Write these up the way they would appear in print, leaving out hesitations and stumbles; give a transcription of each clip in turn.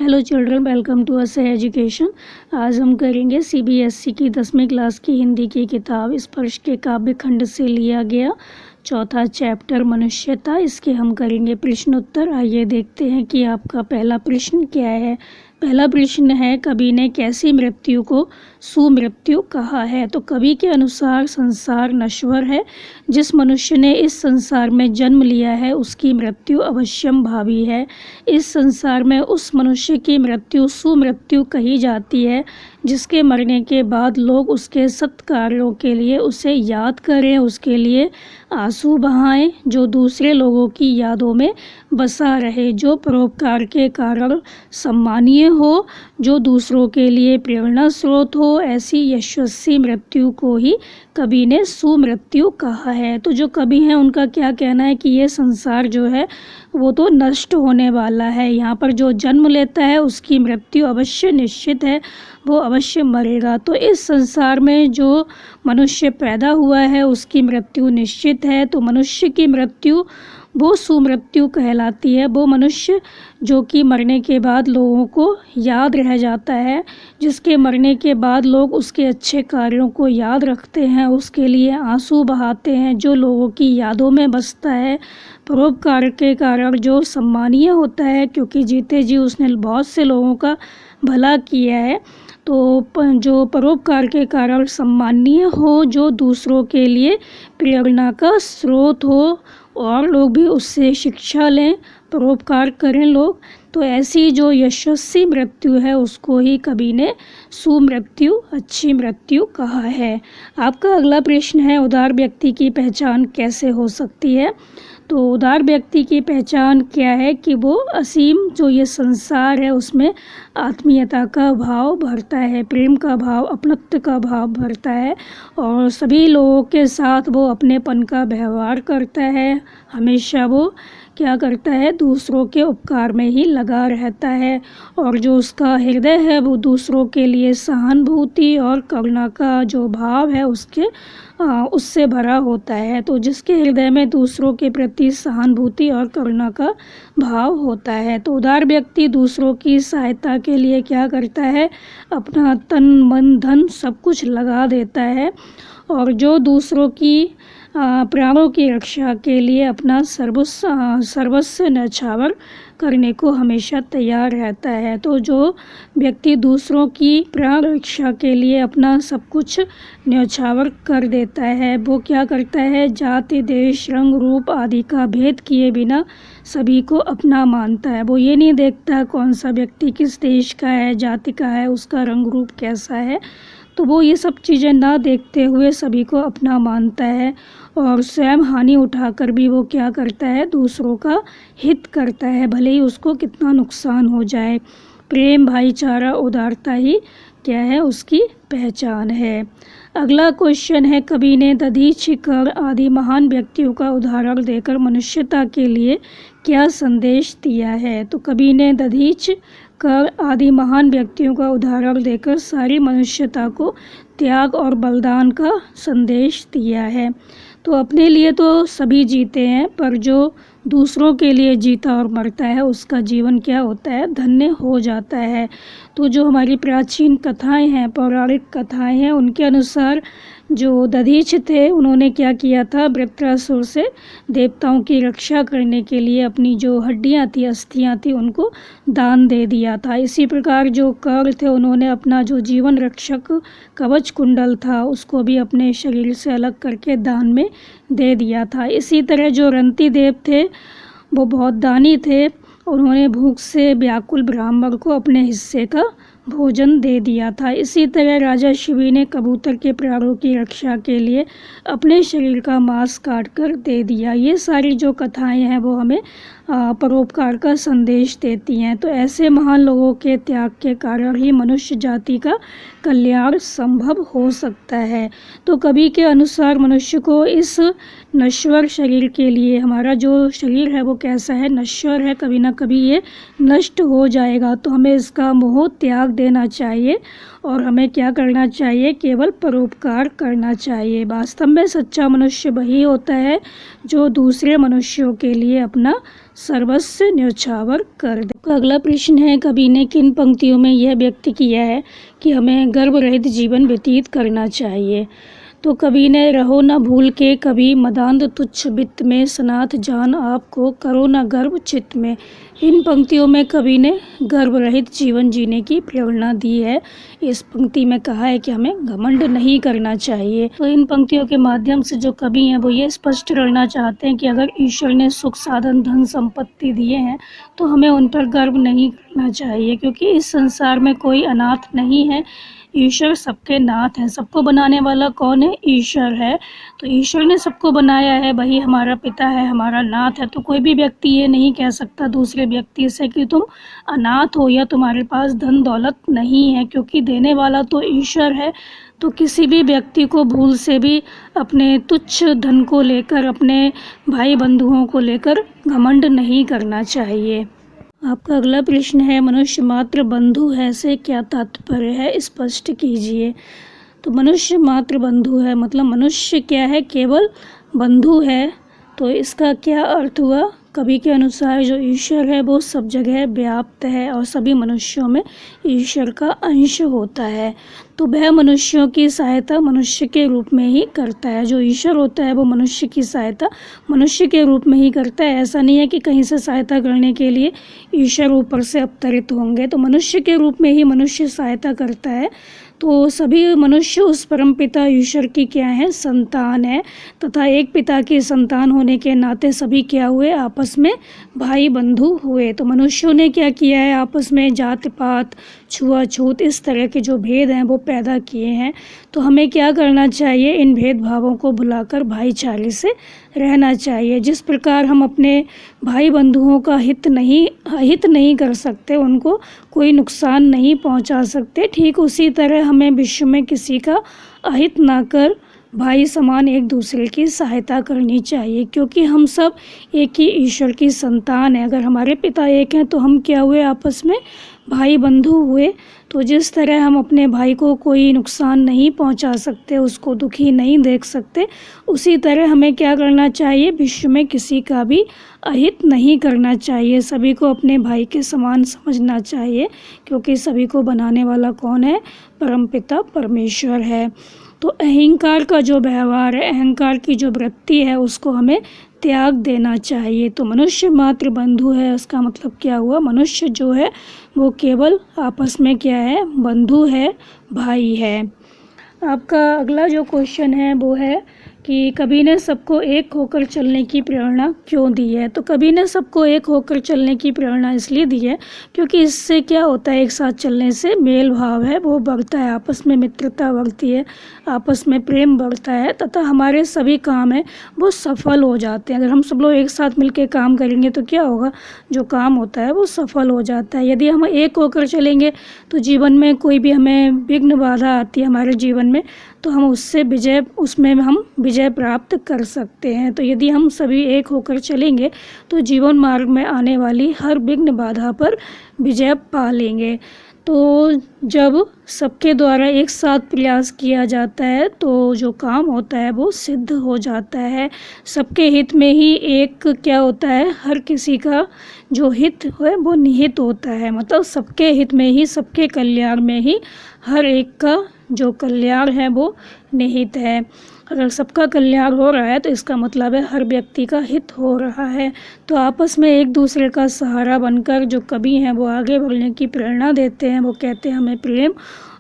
Hello children, welcome to us education. आज हम करेंगे सीबीएसई की 10वीं क्लास की हिंदी की किताब स्पर्श के काव्य खंड से लिया गया चौथा चैप्टर मनुष्यता। इसके हम करेंगे प्रश्न उत्तर। आइए देखते हैं कि आपका पहला प्रश्न क्या है। पहला प्रश्न है, कवि ने कैसी मृत्यु को सुमृत्यु कहा है। तो कवि के अनुसार संसार नश्वर है। जिस मनुष्य ने इस संसार में जन्म लिया है उसकी मृत्यु अवश्यम भावी है। इस संसार में उस मनुष्य की मृत्यु सुमृत्यु कही जाती है जिसके मरने के बाद लोग उसके सत्कार्यों के लिए उसे याद करें, उसके लिए आंसू बहाएं, जो दूसरे लोगों की यादों में बसा रहे, जो परोपकार के कारण सम्मानीय हो, जो दूसरों के लिए प्रेरणा स्रोत हो। ऐसी यशस्वी मृत्यु को ही कवि ने सुमृत्यु कहा है। तो जो कवि हैं उनका क्या कहना है कि ये संसार जो है वो तो नष्ट होने वाला है। यहाँ पर जो जन्म लेता है उसकी मृत्यु अवश्य निश्चित है, वो अवश्य मरेगा। तो इस संसार में जो मनुष्य पैदा हुआ है उसकी मृत्यु निश्चित है। तो मनुष्य की मृत्यु वो सुमृत्यु कहलाती है। वो मनुष्य जो कि मरने के बाद लोगों को याद रह जाता है, जिसके मरने के बाद लोग उसके अच्छे कार्यों को याद रखते हैं, उसके लिए आंसू बहाते हैं, जो लोगों की यादों में बसता है, परोपकार के कारण जो सम्मानीय होता है क्योंकि जीते जी उसने बहुत से लोगों का भला किया है। तो जो परोपकार के कारण सम्मानीय हो, जो दूसरों के लिए प्रेरणा का स्रोत हो और लोग भी उससे शिक्षा लें, परोपकार करें लोग। तो ऐसी जो यशस्वी मृत्यु है उसको ही कवि ने सुमृत्यु, अच्छी मृत्यु कहा है। आपका अगला प्रश्न है, उदार व्यक्ति की पहचान कैसे हो सकती है। तो उदार व्यक्ति की पहचान क्या है कि वो असीम जो ये संसार है उसमें आत्मीयता का भाव भरता है, प्रेम का भाव, अपनत्व का भाव भरता है और सभी लोगों के साथ वो अपनेपन का व्यवहार करता है। हमेशा वो क्या करता है, दूसरों के उपकार में ही लगा रहता है और जो उसका हृदय है वो दूसरों के लिए सहानुभूति और करुणा का जो भाव है उससे भरा होता है। तो जिसके हृदय में दूसरों के प्रति सहानुभूति और करुणा का भाव होता है, तो उदार व्यक्ति दूसरों की सहायता के लिए क्या करता है, अपना तन मन धन सब कुछ लगा देता है और जो दूसरों की प्राणों की रक्षा के लिए अपना सर्वस्व न्यौछावर करने को हमेशा तैयार रहता है। तो जो व्यक्ति दूसरों की प्राण रक्षा के लिए अपना सब कुछ न्यौछावर कर देता है, वो क्या करता है, जाति देश रंग रूप आदि का भेद किए बिना सभी को अपना मानता है। वो ये नहीं देखता कौन सा व्यक्ति किस देश का है, जाति का है, उसका रंग रूप कैसा है। तो वो ये सब चीज़ें ना देखते हुए सभी को अपना मानता है और स्वयं हानि उठाकर भी वो क्या करता है, दूसरों का हित करता है, भले ही उसको कितना नुकसान हो जाए। प्रेम, भाईचारा, उदारता ही क्या है, उसकी पहचान है। अगला क्वेश्चन है, कवि ने दधीचि कर आदि महान व्यक्तियों का उदाहरण देकर मनुष्यता के लिए क्या संदेश दिया है। तो कवि ने दधीचि कर आदि महान व्यक्तियों का उदाहरण देकर सारी मनुष्यता को त्याग और बलिदान का संदेश दिया है। तो अपने लिए तो सभी जीते हैं, पर जो दूसरों के लिए जीता और मरता है उसका जीवन क्या होता है, धन्य हो जाता है। तो जो हमारी प्राचीन कथाएं हैं, पौराणिक कथाएं हैं, उनके अनुसार जो दधीचि थे उन्होंने क्या किया था, वृत्रासुर से देवताओं की रक्षा करने के लिए अपनी जो हड्डियां थी, अस्थियां थी, उनको दान दे दिया था। इसी प्रकार जो कर थे उन्होंने अपना जो जीवन रक्षक कवच कुंडल था उसको भी अपने शरीर से अलग करके दान में दे दिया था। इसी तरह जो रंती देव थे वो बहुत दानी थे, उन्होंने भूख से व्याकुल ब्राह्मण को अपने हिस्से का भोजन दे दिया था। इसी तरह राजा शिवी ने कबूतर के प्राणों की रक्षा के लिए अपने शरीर का मांस काट कर दे दिया। ये सारी जो कथाएं हैं वो हमें परोपकार का संदेश देती हैं। तो ऐसे महान लोगों के त्याग के कारण ही मनुष्य जाति का कल्याण संभव हो सकता है। तो कवि के अनुसार मनुष्य को इस नश्वर शरीर के लिए, हमारा जो शरीर है वो कैसा है, नश्वर है, कभी ना कभी ये नष्ट हो जाएगा। तो हमें इसका मोह त्याग देना चाहिए और हमें क्या करना चाहिए, केवल परोपकार करना चाहिए। वास्तव में सच्चा मनुष्य वही होता है जो दूसरे मनुष्यों के लिए अपना सर्वस्व न्यौछावर कर दे। अगला प्रश्न है, कवि ने किन पंक्तियों में यह व्यक्त किया है कि हमें गर्व रहित जीवन व्यतीत करना चाहिए? तो कवि ने रहो न भूल के कभी मदांध तुच्छ वित्त में, सनाथ जान आपको करो न गर्व चित्त में। इन पंक्तियों में कवि ने गर्व रहित जीवन जीने की प्रेरणा दी है। इस पंक्ति में कहा है कि हमें घमंड नहीं करना चाहिए। तो इन पंक्तियों के माध्यम से जो कवि हैं वो ये स्पष्ट करना चाहते हैं कि अगर ईश्वर ने सुख साधन धन संपत्ति दिए हैं तो हमें उन पर गर्व नहीं करना चाहिए, क्योंकि इस संसार में कोई अनाथ नहीं है। ईश्वर सबके नाथ है। सबको बनाने वाला कौन है? ईश्वर है। तो ईश्वर ने सबको बनाया है, वही हमारा पिता है, हमारा नाथ है। तो कोई भी व्यक्ति ये नहीं कह सकता दूसरे व्यक्ति से कि तुम अनाथ हो या तुम्हारे पास धन दौलत नहीं है, क्योंकि देने वाला तो ईश्वर है। तो किसी भी व्यक्ति को भूल से भी अपने तुच्छ धन को लेकर, अपने भाई बंधुओं को लेकर घमंड नहीं करना चाहिए। आपका अगला प्रश्न है, मनुष्य मात्र बंधु है से क्या तात्पर्य है, स्पष्ट कीजिए। तो मनुष्य मात्र बंधु है मतलब मनुष्य क्या है? केवल बंधु है। तो इसका क्या अर्थ हुआ? कवि के अनुसार जो ईश्वर है वो सब जगह व्याप्त है और सभी मनुष्यों में ईश्वर का अंश होता है। तो वह मनुष्यों की सहायता मनुष्य के रूप में ही करता है। जो ईश्वर होता है वो मनुष्य की सहायता मनुष्य के रूप में ही करता है। ऐसा नहीं है कि कहीं से सहायता करने के लिए ईश्वर ऊपर से अवतरित होंगे। तो मनुष्य के रूप में ही मनुष्य सहायता करता है। तो सभी मनुष्य उस परम पिता ईश्वर की क्या है? संतान है। तथा एक पिता की संतान होने के नाते सभी क्या हुए? आपस में भाई बंधु हुए। तो मनुष्यों ने क्या किया है? आपस में जात पात, छुआछूत, इस तरह के जो भेद हैं वो पैदा किए हैं। तो हमें क्या करना चाहिए? इन भेदभावों को भुलाकर भाईचारे से रहना चाहिए। जिस प्रकार हम अपने भाई बंधुओं का अहित नहीं कर सकते, उनको कोई नुकसान नहीं पहुंचा सकते, ठीक उसी तरह हमें विश्व में किसी का अहित ना कर भाई समान एक दूसरे की सहायता करनी चाहिए, क्योंकि हम सब एक ही ईश्वर की संतान है। अगर हमारे पिता एक हैं तो हम क्या हुए? आपस में भाई बंधु हुए। तो जिस तरह हम अपने भाई को कोई नुकसान नहीं पहुंचा सकते, उसको दुखी नहीं देख सकते, उसी तरह हमें क्या करना चाहिए? विश्व में किसी का भी अहित नहीं करना चाहिए। सभी को अपने भाई के समान समझना चाहिए, क्योंकि सभी को बनाने वाला कौन है? परमपिता परमेश्वर है। तो अहंकार का जो व्यवहार है, अहंकार की जो वृत्ति है, उसको हमें त्याग देना चाहिए। तो मनुष्य मात्र बंधु है, उसका मतलब क्या हुआ? मनुष्य जो है वो केवल आपस में क्या है? बंधु है, भाई है। आपका अगला जो क्वेश्चन है वो है कि कवि ने सबको एक होकर चलने की प्रेरणा क्यों दी है? तो कवि ने सबको एक होकर चलने की प्रेरणा इसलिए दी है क्योंकि इससे क्या होता है? एक साथ चलने से मेल भाव है वो बढ़ता है, आपस में मित्रता बढ़ती है, आपस में प्रेम बढ़ता है, तथा हमारे सभी काम हैं वो सफल हो जाते हैं। अगर हम सब लोग एक साथ मिलकर काम करेंगे तो क्या होगा? जो काम होता है वो सफल हो जाता है। यदि हम एक होकर चलेंगे तो जीवन में कोई भी हमें विघ्न बाधा आती है हमारे जीवन में, तो हम उसमें हम विजय प्राप्त कर सकते हैं। तो यदि हम सभी एक होकर चलेंगे तो जीवन मार्ग में आने वाली हर विघ्न बाधा पर विजय पा लेंगे। तो जब सबके द्वारा एक साथ प्रयास किया जाता है तो जो काम होता है वो सिद्ध हो जाता है। सबके हित में ही एक क्या होता है? हर किसी का जो हित है वो निहित होता है। मतलब सबके हित में ही, सबके कल्याण में ही हर एक का जो कल्याण है वो निहित है। अगर सबका कल्याण हो रहा है तो इसका मतलब है हर व्यक्ति का हित हो रहा है। तो आपस में एक दूसरे का सहारा बनकर जो कवि हैं वो आगे बढ़ने की प्रेरणा देते हैं। वो कहते हैं हमें प्रेम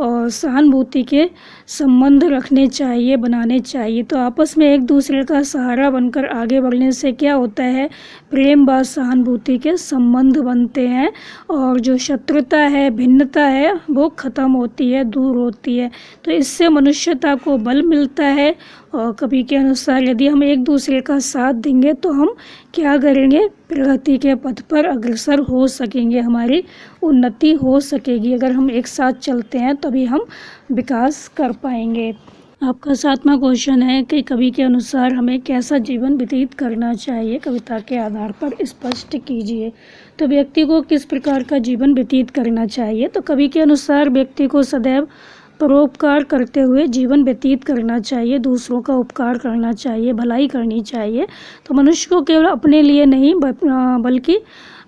और सहानुभूति के संबंध रखने चाहिए, बनाने चाहिए। तो आपस में एक दूसरे का सहारा बनकर आगे बढ़ने से क्या होता है? प्रेम व सहानुभूति के संबंध बनते हैं और जो शत्रुता है, भिन्नता है, वो ख़त्म होती है, दूर होती है। तो इससे मनुष्यता को बल मिलता है। और कवि के अनुसार यदि हम एक दूसरे का साथ देंगे तो हम क्या करेंगे? प्रगति के पथ पर अग्रसर हो सकेंगे, हमारी उन्नति हो सकेगी। अगर हम एक साथ चलते हैं तभी हम विकास कर पाएंगे। आपका 7वां क्वेश्चन है कि कवि के अनुसार हमें कैसा जीवन व्यतीत करना चाहिए, कविता के आधार पर स्पष्ट कीजिए। तो व्यक्ति को किस प्रकार का जीवन व्यतीत करना चाहिए? तो कवि के अनुसार व्यक्ति को सदैव परोपकार करते हुए जीवन व्यतीत करना चाहिए, दूसरों का उपकार करना चाहिए, भलाई करनी चाहिए। तो मनुष्य को केवल अपने लिए नहीं बल्कि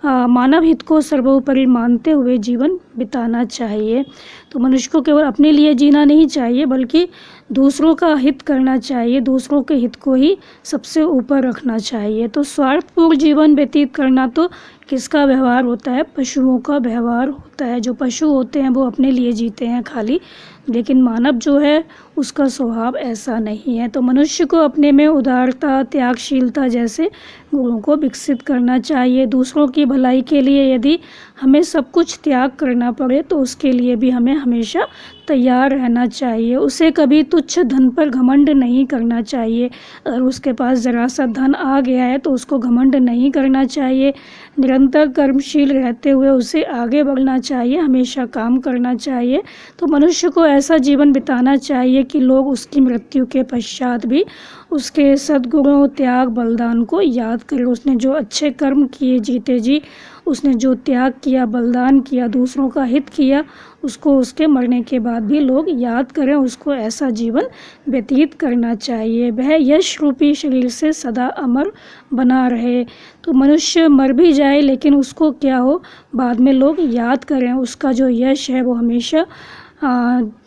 मानव हित को सर्वोपरि मानते हुए जीवन बिताना चाहिए। तो मनुष्य को केवल अपने लिए जीना नहीं चाहिए बल्कि दूसरों का हित करना चाहिए, दूसरों के हित को ही सबसे ऊपर रखना चाहिए। तो स्वार्थपूर्ण जीवन व्यतीत करना तो किसका व्यवहार होता है? पशुओं का व्यवहार होता है। जो पशु होते हैं वो अपने लिए जीते हैं खाली, लेकिन मानव जो है उसका स्वभाव ऐसा नहीं है। तो मनुष्य को अपने में उदारता, त्यागशीलता जैसे गुणों को विकसित करना चाहिए। दूसरों की भलाई के लिए यदि हमें सब कुछ त्याग करना पड़े तो उसके लिए भी हमें हमेशा तैयार रहना चाहिए। उसे कभी तुच्छ धन पर घमंड नहीं करना चाहिए। अगर उसके पास ज़रा सा धन आ गया है तो उसको घमंड नहीं करना चाहिए। निरंतर कर्मशील रहते हुए उसे आगे बढ़ना चाहिए, हमेशा काम करना चाहिए। तो मनुष्य को ऐसा जीवन बिताना चाहिए कि लोग उसकी मृत्यु के पश्चात भी उसके सद्गुणों, त्याग, बलिदान को याद करें। उसने जो अच्छे कर्म किए जीते जी, उसने जो त्याग किया, बलिदान किया, दूसरों का हित किया, उसको उसके मरने के बाद भी लोग याद करें। उसको ऐसा जीवन व्यतीत करना चाहिए। वह यश रूपी शरीर से सदा अमर बना रहे। तो मनुष्य मर भी जाए लेकिन उसको क्या हो, बाद में लोग याद करें। उसका जो यश है वो हमेशा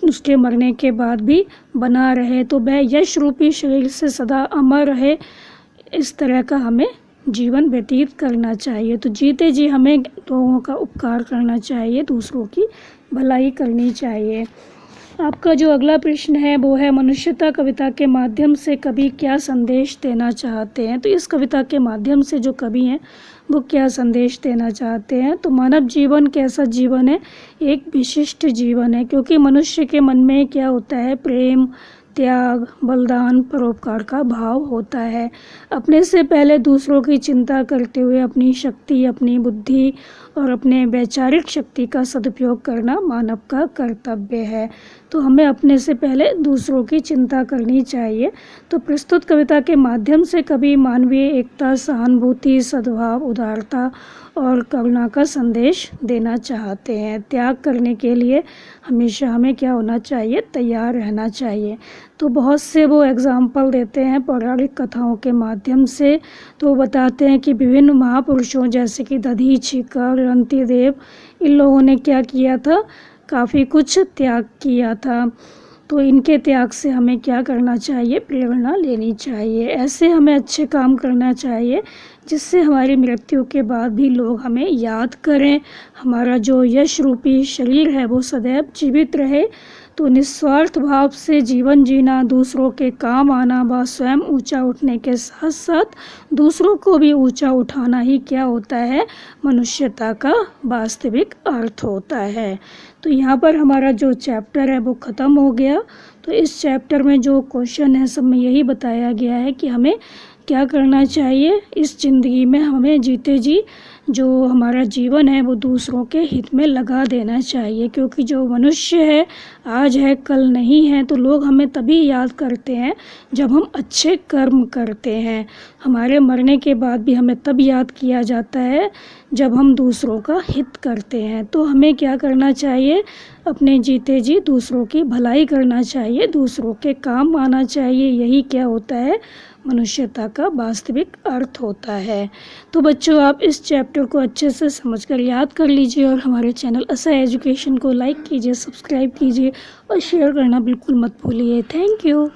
उसके मरने के बाद भी बना रहे। तो वह यश रूपी शरीर से सदा अमर रहे, इस तरह का हमें जीवन व्यतीत करना चाहिए। तो जीते जी हमें लोगों का उपकार करना चाहिए, दूसरों की भलाई करनी चाहिए। आपका जो अगला प्रश्न है वो है मनुष्यता कविता के माध्यम से कवि क्या संदेश देना चाहते हैं। तो इस कविता के माध्यम से जो कवि हैं वो क्या संदेश देना चाहते हैं? तो मानव जीवन कैसा जीवन है? एक विशिष्ट जीवन है, क्योंकि मनुष्य के मन में क्या होता है? प्रेम, त्याग, बलिदान, परोपकार का भाव होता है। अपने से पहले दूसरों की चिंता करते हुए अपनी शक्ति, अपनी बुद्धि और अपने वैचारिक शक्ति का सदुपयोग करना मानव का कर्तव्य है। तो हमें अपने से पहले दूसरों की चिंता करनी चाहिए। तो प्रस्तुत कविता के माध्यम से कवि मानवीय एकता, सहानुभूति, सद्भाव, उदारता और करुणा का संदेश देना चाहते हैं। त्याग करने के लिए हमेशा हमें क्या होना चाहिए? तैयार रहना चाहिए। तो बहुत से वो एग्जाम्पल देते हैं पौराणिक कथाओं के माध्यम से। तो बताते हैं कि विभिन्न महापुरुषों जैसे कि दधीचि, रंतिदेव, इन लोगों ने क्या किया था? काफ़ी कुछ त्याग किया था। तो इनके त्याग से हमें क्या करना चाहिए? प्रेरणा लेनी चाहिए। ऐसे हमें अच्छे काम करना चाहिए जिससे हमारी मृत्यु के बाद भी लोग हमें याद करें। हमारा जो यश रूपी शरीर है वो सदैव जीवित रहे। तो निस्वार्थ भाव से जीवन जीना, दूसरों के काम आना व स्वयं ऊंचा उठने के साथ साथ दूसरों को भी ऊंचा उठाना ही क्या होता है? मनुष्यता का वास्तविक अर्थ होता है। तो यहाँ पर हमारा जो चैप्टर है वो ख़त्म हो गया। तो इस चैप्टर में जो क्वेश्चन है सब में यही बताया गया है कि हमें क्या करना चाहिए इस ज़िंदगी में। हमें जीते जी जो हमारा जीवन है वो दूसरों के हित में लगा देना चाहिए, क्योंकि जो मनुष्य है आज है कल नहीं है। तो लोग हमें तभी याद करते हैं जब हम अच्छे कर्म करते हैं। हमारे मरने के बाद भी हमें तब याद किया जाता है जब हम दूसरों का हित करते हैं। तो हमें क्या करना चाहिए? अपने जीते जी दूसरों की भलाई करना चाहिए, दूसरों के काम आना चाहिए। यही क्या होता है? मनुष्यता का वास्तविक अर्थ होता है। तो बच्चों, आप इस चैप्टर को अच्छे से समझकर याद कर लीजिए और हमारे चैनल असा एजुकेशन को लाइक कीजिए, सब्सक्राइब कीजिए और शेयर करना बिल्कुल मत भूलिए। Thank you.